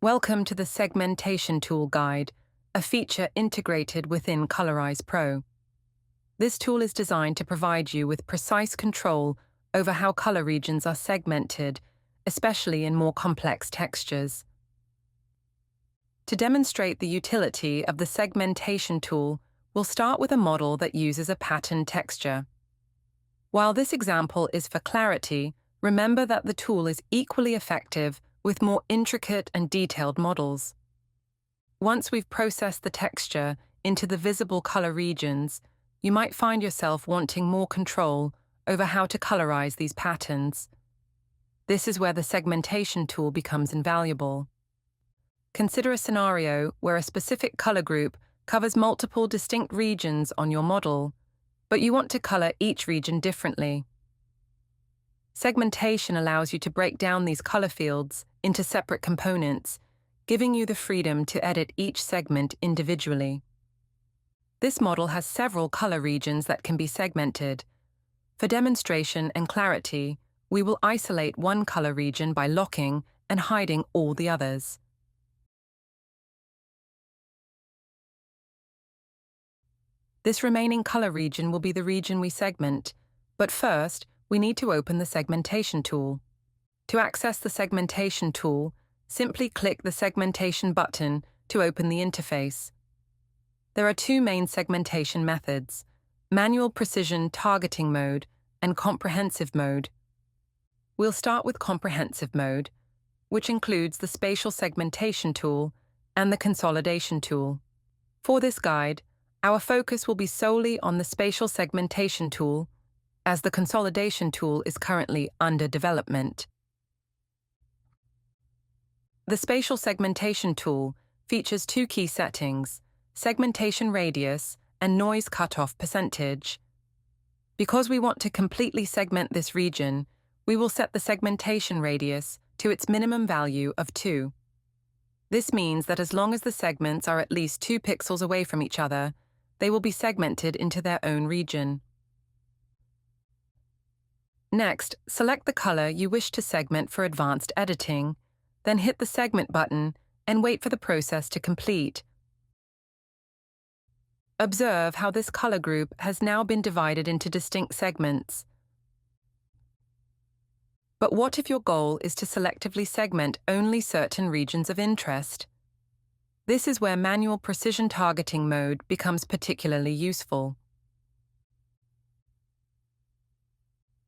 Welcome to the Segmentation Tool Guide, a feature integrated within Colorize Pro. This tool is designed to provide you with precise control over how color regions are segmented, especially in more complex textures. To demonstrate the utility of the segmentation tool, we'll start with a model that uses a pattern texture. While this example is for clarity, remember that the tool is equally effective with more intricate and detailed models. Once we've processed the texture into the visible color regions, you might find yourself wanting more control over how to colorize these patterns. This is where the segmentation tool becomes invaluable. Consider a scenario where a specific color group covers multiple distinct regions on your model, but you want to color each region differently. Segmentation allows you to break down these color fields into separate components, giving you the freedom to edit each segment individually. This model has several color regions that can be segmented. For demonstration and clarity, we will isolate one color region by locking and hiding all the others. This remaining color region will be the region we segment, but first, we need to open the segmentation tool. To access the segmentation tool, simply click the segmentation button to open the interface. There are two main segmentation methods: manual precision targeting mode and comprehensive mode. We'll start with comprehensive mode, which includes the spatial segmentation tool and the consolidation tool. For this guide, our focus will be solely on the spatial segmentation tool, as the consolidation tool is currently under development. The spatial segmentation tool features two key settings: segmentation radius and noise cutoff percentage. Because we want to completely segment this region, we will set the segmentation radius to its minimum value of 2. This means that as long as the segments are at least 2 pixels away from each other, they will be segmented into their own region. Next, select the color you wish to segment for advanced editing, then hit the Segment button and wait for the process to complete. Observe how this color group has now been divided into distinct segments. But what if your goal is to selectively segment only certain regions of interest? This is where manual precision targeting mode becomes particularly useful.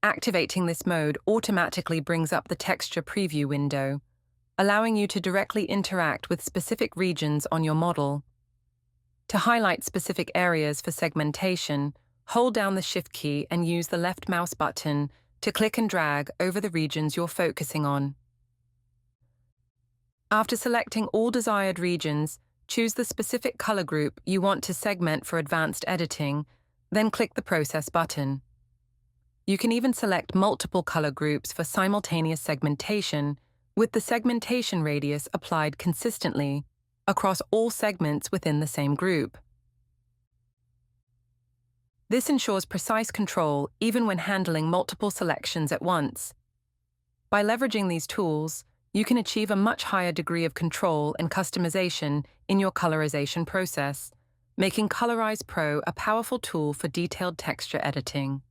Activating this mode automatically brings up the texture preview window, allowing you to directly interact with specific regions on your model. To highlight specific areas for segmentation, hold down the Shift key and use the left mouse button to click and drag over the regions you're focusing on. After selecting all desired regions, choose the specific color group you want to segment for advanced editing, then click the Process button. You can even select multiple color groups for simultaneous segmentation, with the segmentation radius applied consistently across all segments within the same group. This ensures precise control even when handling multiple selections at once. By leveraging these tools, you can achieve a much higher degree of control and customization in your colorization process, making Colorize Pro a powerful tool for detailed texture editing.